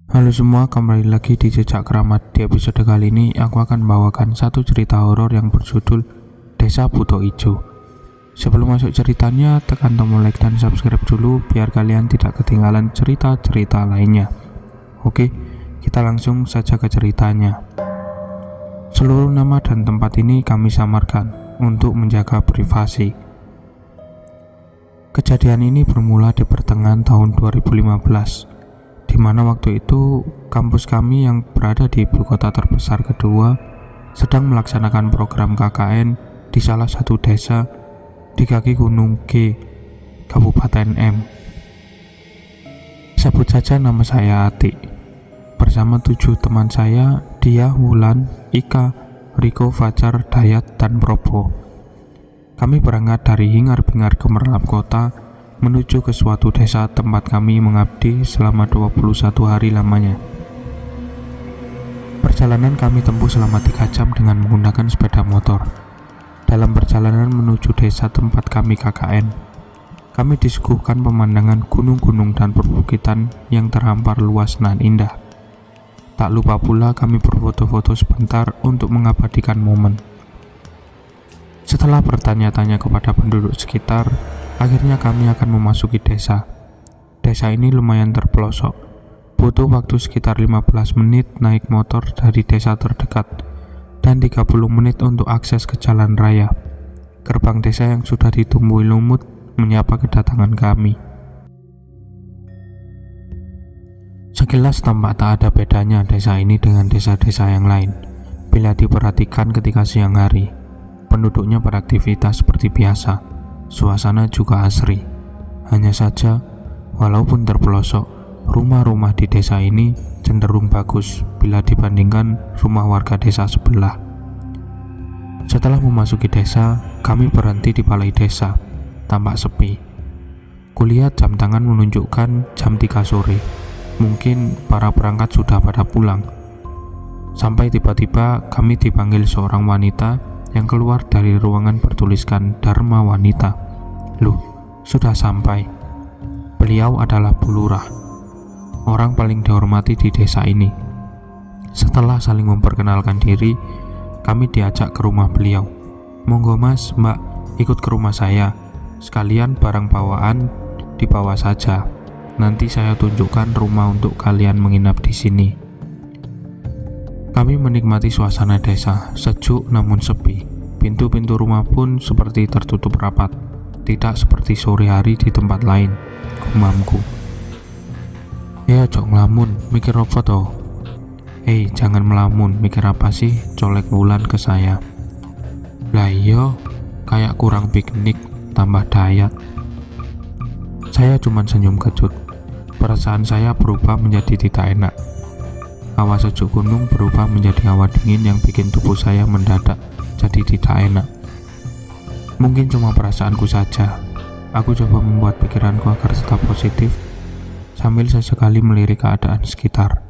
Halo semua, kembali lagi di Jejak Keramat. Di episode kali ini, aku akan membawakan satu cerita horor yang berjudul Desa Buto Ijo. Sebelum masuk ceritanya, tekan tombol like dan subscribe dulu biar kalian tidak ketinggalan cerita-cerita lainnya. Oke, kita langsung saja ke ceritanya. Seluruh nama dan tempat ini kami samarkan untuk menjaga privasi. Kejadian ini bermula di pertengahan tahun 2015. Di mana waktu itu kampus kami yang berada di ibu kota terbesar kedua sedang melaksanakan program KKN di salah satu desa di kaki Gunung G, Kabupaten M. Sebut saja nama saya Atik, bersama 7 teman saya, Dia, Wulan, Ika, Riko, Fajar, Dayat, dan Probo. Kami berangkat dari hingar-bingar gemerlap kota menuju ke suatu desa tempat kami mengabdi selama 21 hari lamanya. Perjalanan kami tempuh selama 3 jam dengan menggunakan sepeda motor. Dalam perjalanan menuju desa tempat kami KKN, kami disuguhkan pemandangan gunung-gunung dan perbukitan yang terhampar luas dan indah. Tak lupa pula kami berfoto-foto sebentar untuk mengabadikan momen. Setelah bertanya-tanya kepada penduduk sekitar, akhirnya kami akan memasuki desa. Desa ini lumayan terpelosok. Butuh waktu sekitar 15 menit naik motor dari desa terdekat dan 30 menit untuk akses ke jalan raya. Gerbang desa yang sudah ditumbuhi lumut menyapa kedatangan kami. Sekilas tampak tak ada bedanya desa ini dengan desa-desa yang lain. Bila diperhatikan ketika siang hari, penduduknya beraktivitas seperti biasa. Suasana juga asri. Hanya saja, walaupun terpelosok, rumah-rumah di desa ini cenderung bagus bila dibandingkan rumah warga desa sebelah. Setelah memasuki desa, kami berhenti di balai desa. Tampak sepi. Kulihat jam tangan menunjukkan jam 3 sore. Mungkin para perangkat sudah pada pulang. Sampai tiba-tiba kami dipanggil seorang wanita yang keluar dari ruangan bertuliskan Dharma Wanita. Loh, sudah sampai. Beliau adalah Bu Lurah, orang paling dihormati di desa ini. Setelah saling memperkenalkan diri, kami diajak ke rumah beliau. Monggo mas, mbak, ikut ke rumah saya. Sekalian barang bawaan dibawa saja. Nanti saya tunjukkan rumah untuk kalian menginap di sini. Kami menikmati suasana desa, sejuk namun sepi. Pintu-pintu rumah pun seperti tertutup rapat, tidak seperti sore hari di tempat lain, gumamku. Ya cok ngelamun, mikir apa toh? Hei, jangan melamun, mikir apa sih? Colek Wulan ke saya. Lah iya, kayak kurang piknik, tambah Dayat. Saya cuma senyum kecut. Perasaan saya berubah menjadi tidak enak. Hawa sejuk gunung berubah menjadi hawa dingin yang bikin tubuh saya mendadak jadi tidak enak. Mungkin cuma perasaanku saja. Aku coba membuat pikiranku agar tetap positif sambil sesekali melirik keadaan sekitar.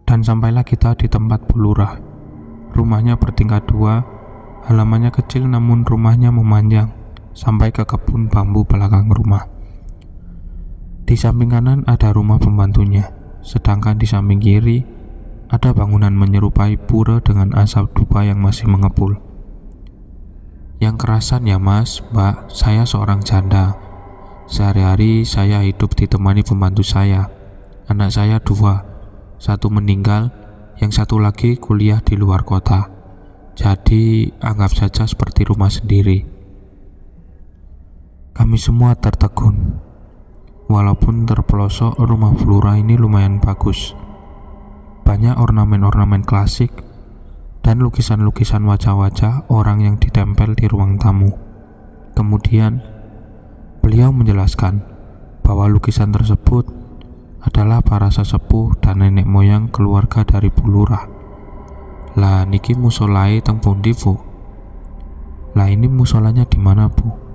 Dan sampailah kita di tempat Bu Lurah. Rumahnya bertingkat 2, halamannya kecil namun rumahnya memanjang sampai ke kebun bambu belakang rumah. Di samping kanan ada rumah pembantunya. Sedangkan di samping kiri ada bangunan menyerupai pura dengan asap dupa yang masih mengepul. Yang kerasan ya mas, mbak, saya seorang janda. Sehari-hari saya hidup ditemani pembantu saya. Anak saya 2, 1 meninggal, yang 1 lagi kuliah di luar kota. Jadi anggap saja seperti rumah sendiri. Kami semua tertegun. Walaupun terpelosok, rumah Bu Lurah ini lumayan bagus. Banyak ornamen-ornamen klasik dan lukisan-lukisan wajah-wajah orang yang ditempel di ruang tamu. Kemudian, beliau menjelaskan bahwa lukisan tersebut adalah para sesepuh dan nenek moyang keluarga dari Bu Lurah. Lah niki musolae teng pundi, Bu? Lah ini musolanya di mana, Bu?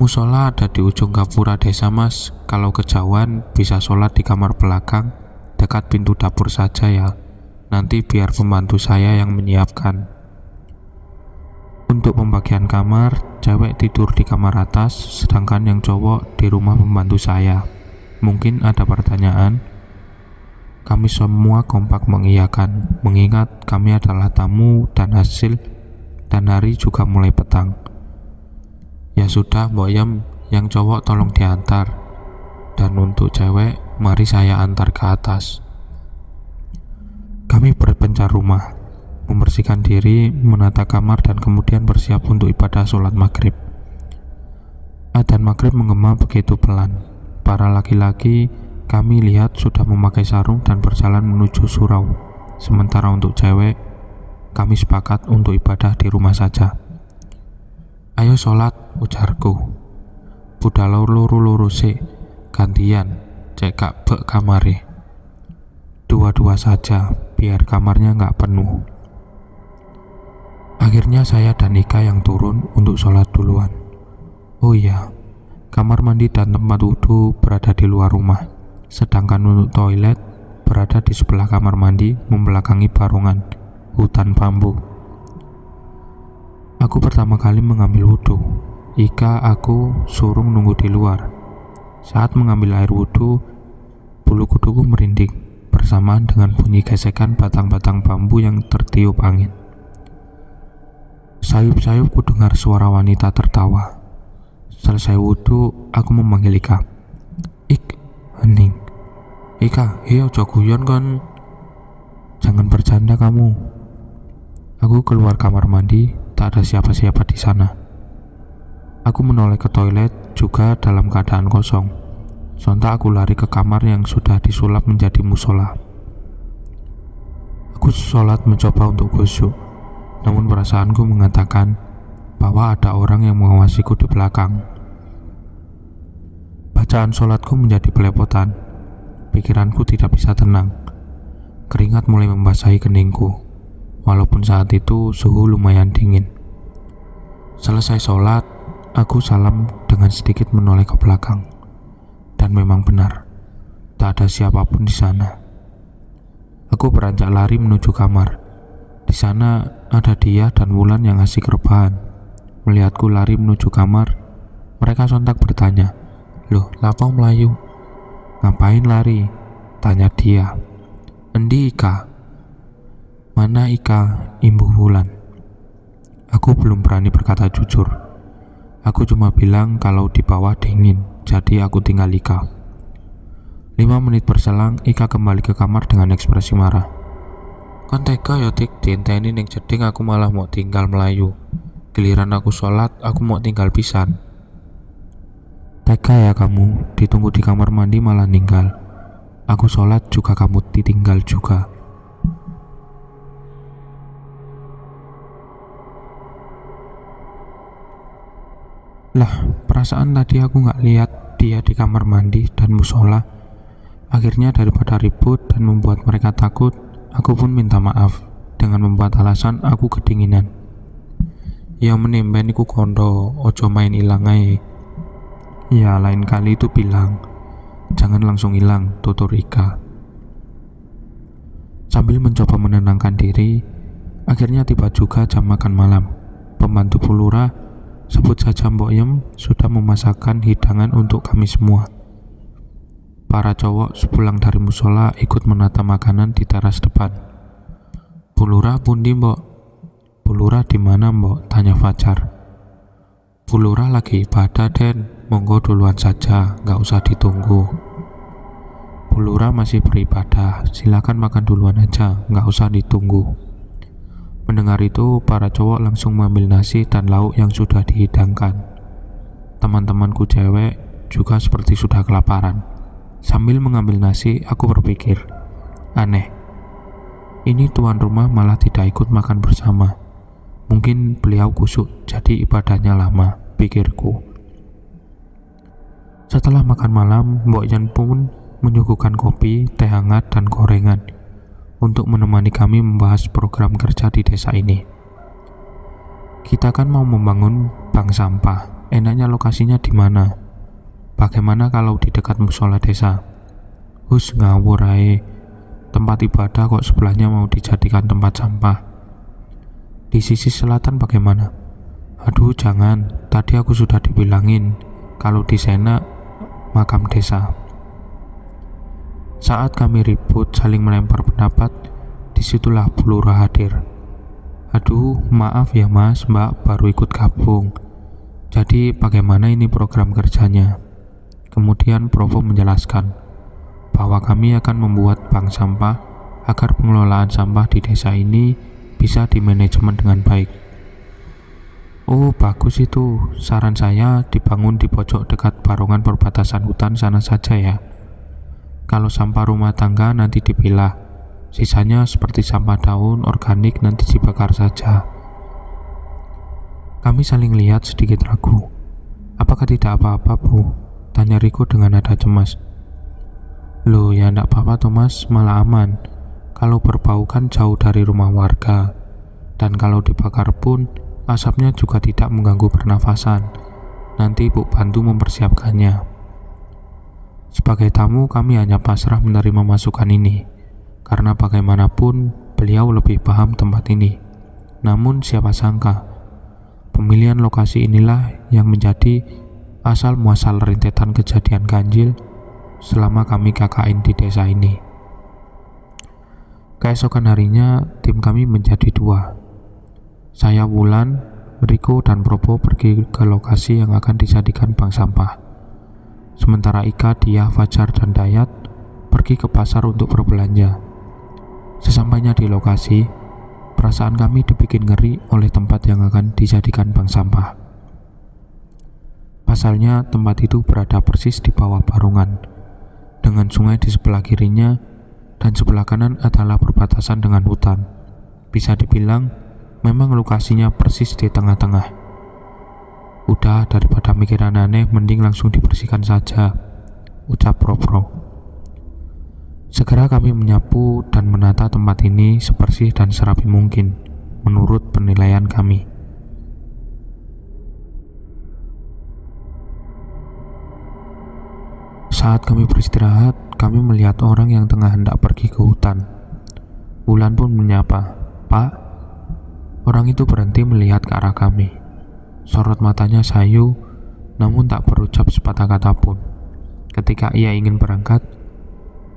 Musola ada di ujung gapura desa mas. Kalau kejauhan bisa sholat di kamar belakang dekat pintu dapur saja ya. Nanti biar pembantu saya yang menyiapkan. Untuk pembagian kamar, cewek tidur di kamar atas, sedangkan yang cowok di rumah pembantu saya. Mungkin ada pertanyaan, Kami semua kompak mengiyakan, mengingat kami adalah tamu dan hari juga mulai petang. Ya sudah, Mbok Yem, yang cowok tolong diantar, dan untuk cewek mari saya antar ke atas. Kami berpencar rumah, membersihkan diri, menata kamar, dan kemudian bersiap untuk ibadah sholat maghrib. Adzan maghrib menggema begitu pelan. Para laki-laki kami lihat sudah memakai sarung dan berjalan menuju surau. Sementara untuk cewek, kami sepakat untuk ibadah di rumah saja. Ayo sholat, ujarku. Budal loro-loro sik, gantian, cekak bek kamare. Dua-dua saja, biar kamarnya nggak penuh. Akhirnya saya dan Ika yang turun untuk sholat duluan. Oh iya, kamar mandi dan tempat wudhu berada di luar rumah, sedangkan untuk toilet berada di sebelah kamar mandi membelakangi barongan hutan bambu. Aku pertama kali mengambil wudhu. Ika aku suruh nunggu di luar. Saat mengambil air wudhu, bulu kuduku merinding bersamaan dengan bunyi gesekan batang-batang bambu yang tertiup angin. Sayup-sayup ku dengar suara wanita tertawa. Selesai wudhu, aku memanggil Ika. Hening. Ika, ojo guyon kon. Jangan bercanda kamu. Aku keluar kamar mandi, tak ada siapa-siapa di sana. Aku menoleh ke toilet juga dalam keadaan kosong. Sontak aku lari ke kamar yang sudah disulap menjadi musola. Aku sholat mencoba untuk khusyuk, namun perasaanku mengatakan bahwa ada orang yang mengawasiku di belakang. Bacaan sholatku menjadi belepotan. Pikiranku tidak bisa tenang. Keringat mulai membasahi keningku, walaupun saat itu suhu lumayan dingin. Selesai sholat, aku salam dengan sedikit menoleh ke belakang. Dan memang benar, tak ada siapapun di sana. Aku beranjak lari menuju kamar. Di sana ada dia dan Wulan yang asik rebahan. Melihatku lari menuju kamar, mereka sontak bertanya, "Loh, lapau melayu? Ngapain lari?" Tanya dia. "Endi Ika?" "Mana Ika?" imbuh Wulan. Aku belum berani berkata jujur. Aku cuma bilang kalau di bawah dingin, jadi aku tinggal Ika. 5 menit berselang, Ika kembali ke kamar dengan ekspresi marah. "Kon tega ya Tik, dienteni ning jeding aku malah mau tinggal melayu. Giliran aku sholat, aku mau tinggal pisan." "Tega ya kamu, ditunggu di kamar mandi malah ninggal. Aku sholat juga kamu ditinggal juga." Lah, perasaan tadi aku gak lihat dia di kamar mandi dan musola. Akhirnya daripada ribut dan membuat mereka takut, aku pun minta maaf dengan membuat alasan aku kedinginan. "Ya menimben iku kondo, ojo main ilang ae." "Ya lain kali itu bilang, jangan langsung hilang," tutur Ika. Sambil mencoba menenangkan diri, akhirnya tiba juga jam makan malam. Pembantu Pulura, sebut saja Mbok Yem, sudah memasakkan hidangan untuk kami semua. Para cowok sepulang dari musola ikut menata makanan di teras depan. "Pulura pundi Mbok?" "Pulura di mana Mbok?" tanya Fajar. "Pulura lagi ibadah Den, monggo duluan saja, gak usah ditunggu." "Pulura masih beribadah, silakan makan duluan aja, gak usah ditunggu." Mendengar itu, para cowok langsung mengambil nasi dan lauk yang sudah dihidangkan. Teman-temanku cewek juga seperti sudah kelaparan. Sambil mengambil nasi, aku berpikir, aneh. Ini tuan rumah malah tidak ikut makan bersama. Mungkin beliau kusuk, jadi ibadahnya lama, pikirku. Setelah makan malam, Mbok Yan pun menyuguhkan kopi, teh hangat, dan gorengan untuk menemani kami membahas program kerja di desa ini. Kita kan mau membangun bank sampah. Enaknya lokasinya di mana? Bagaimana kalau di dekat musola desa? Hus, ngawur ae. Tempat ibadah kok sebelahnya mau dijadikan tempat sampah. Di sisi selatan bagaimana? Aduh, jangan. Tadi aku sudah dibilangin kalau di sana makam desa. Saat kami ribut saling melempar pendapat, disitulah Bu Lurah hadir. Aduh, maaf ya mas, mbak baru ikut gabung. Jadi bagaimana ini program kerjanya? Kemudian Provo menjelaskan bahwa kami akan membuat bank sampah agar pengelolaan sampah di desa ini bisa dimanajemen dengan baik. Oh bagus itu, saran saya dibangun di pojok dekat barongan perbatasan hutan sana saja ya. Kalau sampah rumah tangga nanti dipilah, sisanya seperti sampah daun organik nanti dibakar saja. Kami saling lihat sedikit ragu. Apakah tidak apa-apa Bu? Tanya Riko dengan nada cemas. Loh ya enggak apa-apa Thomas, malah aman. Kalau berbau kan jauh dari rumah warga. Dan kalau dibakar pun asapnya juga tidak mengganggu pernafasan. Nanti Ibu bantu mempersiapkannya. Sebagai tamu kami hanya pasrah menerima masukan ini, karena bagaimanapun beliau lebih paham tempat ini. Namun siapa sangka, pemilihan lokasi inilah yang menjadi asal muasal rentetan kejadian ganjil selama kami KKN di desa ini. Keesokan harinya tim kami menjadi 2. Saya, Wulan, Riko, dan Probo pergi ke lokasi yang akan dijadikan bank sampah. Sementara Ika, Dia, Fajar, dan Dayat pergi ke pasar untuk berbelanja. Sesampainya di lokasi, perasaan kami dibikin ngeri oleh tempat yang akan dijadikan bank sampah. Pasalnya tempat itu berada persis di bawah barongan, dengan sungai di sebelah kirinya, dan sebelah kanan adalah perbatasan dengan hutan. Bisa dibilang, memang lokasinya persis di tengah-tengah. Udah, daripada mikiran aneh, mending langsung dibersihkan saja, ucap Pro. Segera kami menyapu dan menata tempat ini sebersih dan serapi mungkin, menurut penilaian kami. Saat kami beristirahat, kami melihat orang yang tengah hendak pergi ke hutan. Wulan pun menyapa, Pak. Orang itu berhenti melihat ke arah kami. Sorot matanya sayu, namun tak berucap sepatah kata pun. Ketika ia ingin berangkat,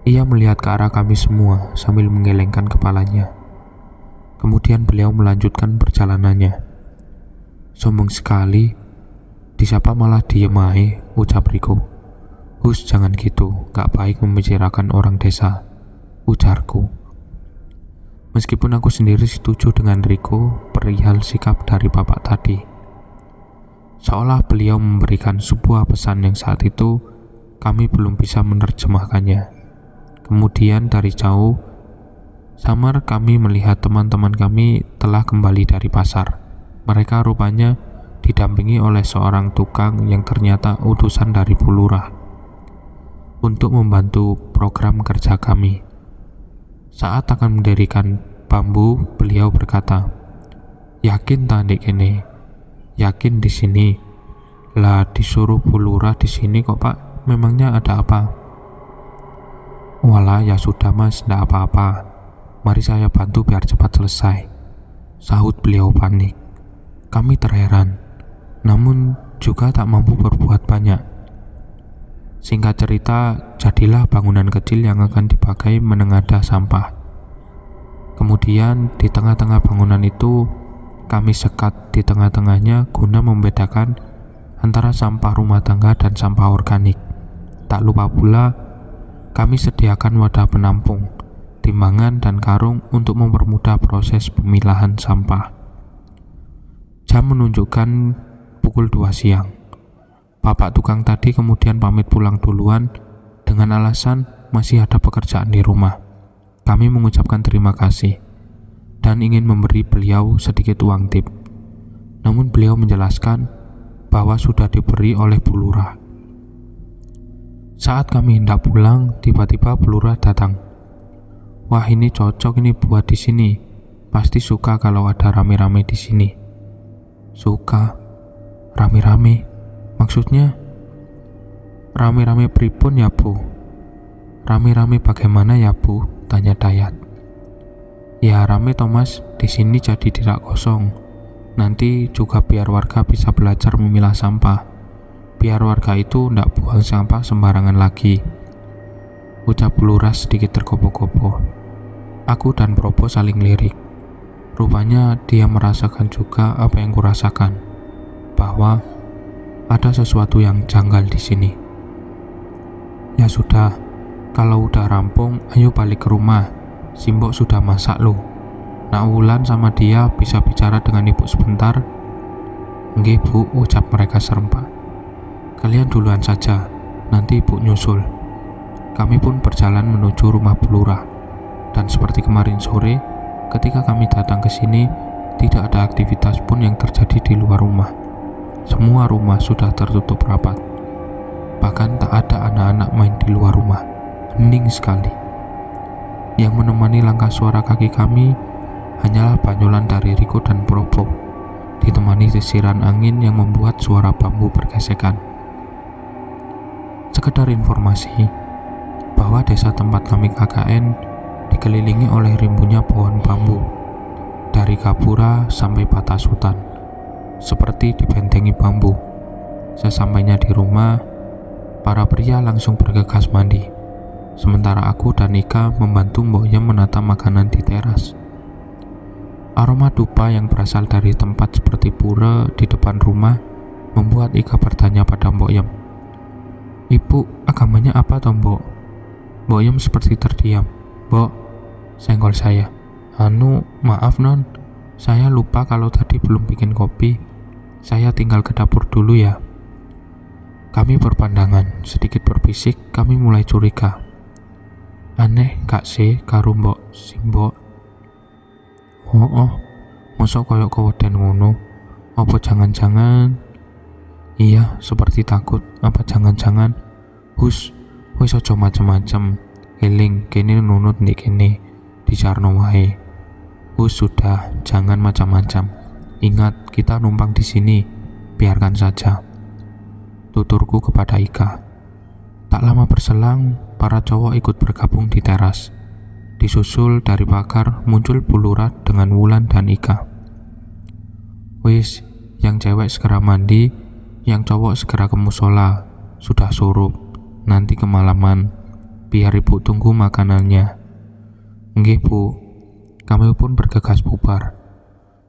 ia melihat ke arah kami semua sambil menggelengkan kepalanya. Kemudian beliau melanjutkan perjalanannya. Sombong sekali, disapa malah diem aja, ucap Riko. Hus, jangan gitu, gak baik membicarakan orang desa, ujarku. Meskipun aku sendiri setuju dengan Riko perihal sikap dari bapak tadi. Seolah beliau memberikan sebuah pesan yang saat itu kami belum bisa menerjemahkannya. Kemudian dari jauh, samar kami melihat teman-teman kami telah kembali dari pasar. Mereka rupanya didampingi oleh seorang tukang yang ternyata utusan dari Bu Lurah untuk membantu program kerja kami. Saat akan mendirikan bambu, beliau berkata, "Yakin tak Dek ini? Yakin di sini?" Lah disuruh Bu Lurah di sini kok Pak, memangnya ada apa? Walah ya sudah Mas, ndak apa-apa. Mari saya bantu biar cepat selesai, sahut beliau panik. Kami terheran, namun juga tak mampu berbuat banyak. Singkat cerita, jadilah bangunan kecil yang akan dipakai menengadah sampah. Kemudian di tengah-tengah bangunan itu kami sekat di tengah-tengahnya guna membedakan antara sampah rumah tangga dan sampah organik. Tak lupa pula, kami sediakan wadah penampung, timbangan, dan karung untuk mempermudah proses pemilahan sampah. Jam menunjukkan pukul 2 siang. Bapak tukang tadi kemudian pamit pulang duluan dengan alasan masih ada pekerjaan di rumah. Kami mengucapkan terima kasih dan ingin memberi beliau sedikit uang tip. Namun beliau menjelaskan bahwa sudah diberi oleh Bu Lurah. Saat kami hendak pulang, tiba-tiba Bu Lurah datang. Wah, ini cocok ini buat di sini. Pasti suka kalau ada rame-rame di sini. Suka? Rame-rame? Maksudnya? Rame-rame pripun ya Bu? Rame-rame bagaimana ya Bu? Tanya Dayat. Ya rame Thomas, di sini jadi tidak kosong. Nanti juga biar warga bisa belajar memilah sampah. Biar warga itu ndak buang sampah sembarangan lagi. ucap Lurah sedikit tergopoh-gopoh. Aku dan Probo saling lirik. Rupanya dia merasakan juga apa yang kurasakan, bahwa ada sesuatu yang janggal di sini. Ya sudah, kalau udah rampung, ayo balik ke rumah. Simbok sudah masak loh. Nak Wulan sama dia bisa bicara dengan ibu sebentar? Nggih bu, ucap mereka serempak. Kalian duluan saja, nanti ibu nyusul. Kami pun berjalan menuju rumah Bu Lurah. Dan seperti kemarin sore, ketika kami datang ke sini, tidak ada aktivitas pun yang terjadi di luar rumah. Semua rumah sudah tertutup rapat. Bahkan tak ada anak-anak main di luar rumah. Hening sekali. Yang menemani langkah suara kaki kami hanyalah banyolan dari Riko dan Probo, ditemani desiran angin yang membuat suara bambu bergesekan. Sekedar informasi, bahwa desa tempat kami KKN dikelilingi oleh rimbunnya pohon bambu, dari Gapura sampai batas hutan, seperti dibentengi bambu. Sesampainya di rumah, para pria langsung bergegas mandi, sementara aku dan Ika membantu Mbok Yem menata makanan di teras. Aroma dupa yang berasal dari tempat seperti pura di depan rumah membuat Ika bertanya pada Mbok Yem, "Ibu, agamanya apa toh, Mbok?" Mbok Yem seperti terdiam. "Mbok," senggol saya. Maaf non, saya lupa kalau tadi belum bikin kopi. Saya tinggal ke dapur dulu ya." Kami berpandangan, sedikit berbisik. Kami mulai curiga. Aneh gak sih karo Mbok Simbok? Mosok koyok keweden ngono? Apa jangan-jangan? Iya, seperti takut. Apa jangan-jangan? Wis aja macem-macem. Eling, kene nunut ndek kene. Dijarno wae. Sudah, jangan macam-macam. Ingat, kita numpang di sini. Biarkan saja, tuturku kepada Ika. Tak lama berselang, para cowok ikut bergabung di teras. Disusul dari pagar muncul Bu Lurah dengan Wulan dan Ika. Wis, yang cewek segera mandi, yang cowok segera ke musola. Sudah surup, nanti kemalaman. Biar ibu tunggu makanannya. Nggih bu. Kami pun bergegas bubar.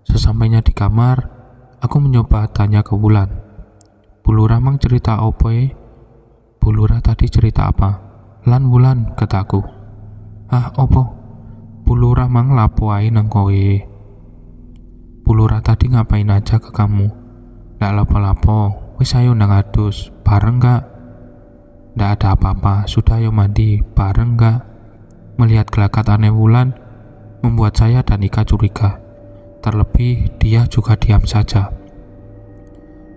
Sesampainya di kamar, aku mencoba tanya ke Wulan. Bu Lurah mang cerita apa ya? Bu Lurah tadi cerita apa? Lan Wulan, kataku. Opo? Bu Lurah mang lapo ae nang kowe. Bu Lurah tadi ngapain aja ke kamu? Ndak lapo-lapo, wis ayo nang adus, bareng gak? Ndak ada apa-apa, sudah ayo mandi, bareng gak? Melihat gelagat aneh Wulan membuat saya dan Ika curiga. Terlebih dia juga diam saja.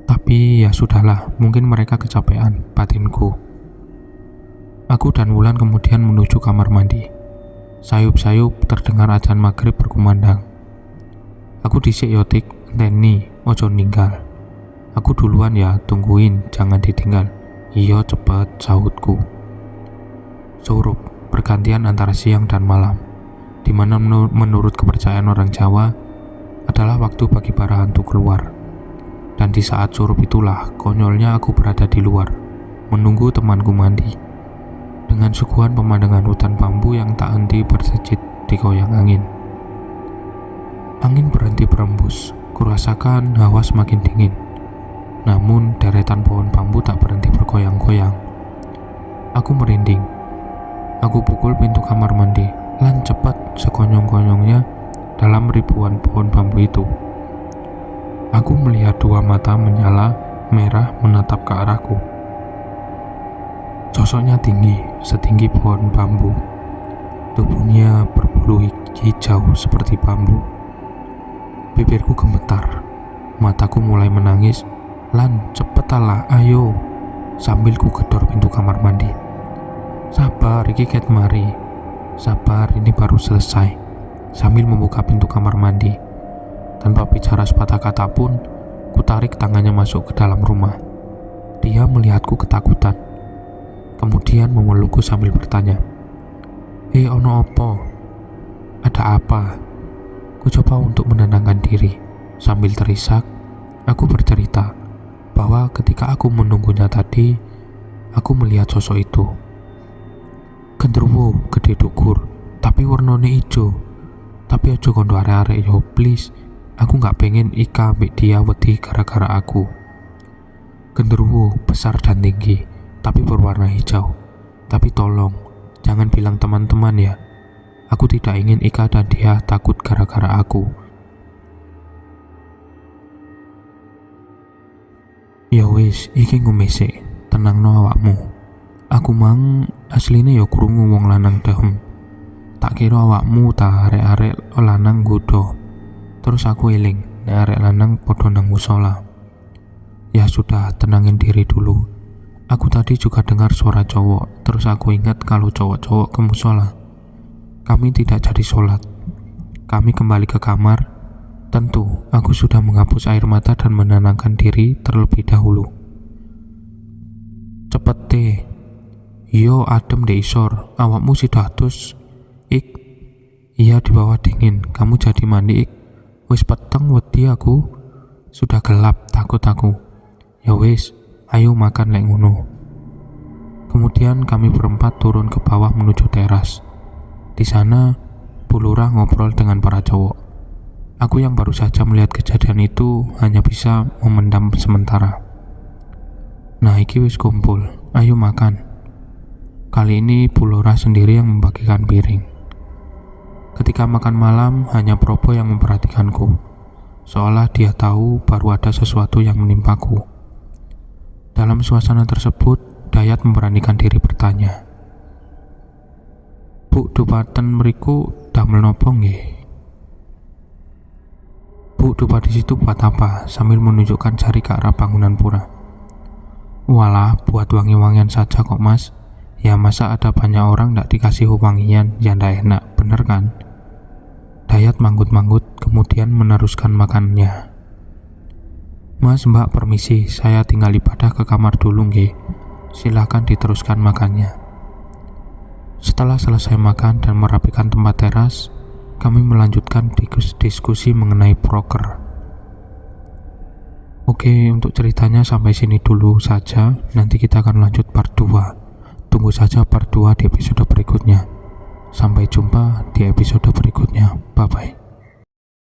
Tapi ya sudahlah, mungkin mereka kecapean, batinku. Aku dan Wulan kemudian menuju kamar mandi. Sayup-sayup terdengar adzan maghrib berkumandang. Aku disik yotik, Teni, ojo ninggal. Aku duluan ya, tungguin, jangan ditinggal. Iya cepet, sahutku. Surup, bergantian antara siang dan malam, dimana menurut kepercayaan orang Jawa adalah waktu bagi para hantu keluar. Dan di saat surup itulah konyolnya aku berada di luar, menunggu temanku mandi. Dengan suguhan pemandangan hutan bambu yang tak henti bersejit digoyang angin. Angin berhenti berembus, kurasakan hawa semakin dingin. Namun deretan pohon bambu tak berhenti bergoyang-goyang. Aku merinding. Aku pukul pintu kamar mandi, lan cepat sekonyong-konyongnya dalam ribuan pohon bambu itu. Aku melihat dua mata menyala merah menatap ke arahku. Sosoknya tinggi, setinggi pohon bambu. Tubuhnya berbulu hijau seperti bambu. Bibirku gemetar, mataku mulai menangis. Lan, cepetalah, ayo, sambil ku gedor pintu kamar mandi. Sabar, iki ket mari. Sabar, ini baru selesai. Sambil membuka pintu kamar mandi, tanpa bicara sepatah kata pun, ku tarik tangannya masuk ke dalam rumah. Dia melihatku ketakutan. Kemudian memelukku sambil bertanya, ono opo? Ada apa? Ku coba untuk menenangkan diri. Sambil terisak, aku bercerita bahwa ketika aku menunggunya tadi, aku melihat sosok itu. Gendruwo gede dukur, tapi warnane ijo. Tapi aja kondo arek-arek yo please. Aku gak pengen Ika ambek dia wedi gara-gara aku. Gendruwo besar dan tinggi, tapi berwarna hijau. Tapi tolong, jangan bilang teman-teman ya. Aku tidak ingin Ika dan dia takut gara-gara aku. Ya wis, iki ngomese, tenangno awakmu. Aku mang asline ya krungu wong lanang dehem. Tak kira awakmu ta arek-arek lanang nggodha. Terus aku eling, nek arek lanang padha nang musola. Ya sudah, tenangin diri dulu. Aku tadi juga dengar suara cowok, terus aku ingat kalau cowok-cowok ke musola. Kami tidak jadi sholat. Kami kembali ke kamar. Tentu, aku sudah menghapus air mata dan menenangkan diri terlebih dahulu. Cepet deh. Yo adem deh isor, awakmu sidah dus. Ik. Iya di bawah dingin, kamu jadi mandi ik. Wis peteng wedi aku. Sudah gelap, takut aku. Ya wis, ayo makan lek ngono. Kemudian kami berempat turun ke bawah menuju teras. Di sana, Bu Lurah ngobrol dengan para cowok. Aku yang baru saja melihat kejadian itu hanya bisa memendam sementara. Nah, iki wis kumpul, ayo makan. Kali ini Bu Lurah sendiri yang membagikan piring. Ketika makan malam, hanya Probo yang memperhatikanku, seolah dia tahu baru ada sesuatu yang menimpaku. Dalam suasana tersebut, Dayat memberanikan diri bertanya, "Bu, dupaten mriku damel nopo nggih?" "Bu, dupa di situ buat apa?" sambil menunjukkan jari ke arah bangunan pura. "Walah, buat wangi-wangian saja kok mas. Ya masa ada banyak orang ndak dikasih wangian, ya ndak enak, bener kan?" Dayat manggut-manggut kemudian meneruskan makannya. "Mas, Mbak, permisi, saya tinggal ibadah ke kamar dulu nggih. Silahkan diteruskan makannya." Setelah selesai makan dan merapikan tempat teras, kami melanjutkan diskusi mengenai proker. Oke, untuk ceritanya sampai sini dulu saja. Nanti kita akan lanjut part 2. Tunggu saja part 2 di episode berikutnya. Sampai jumpa di episode berikutnya. Bye-bye.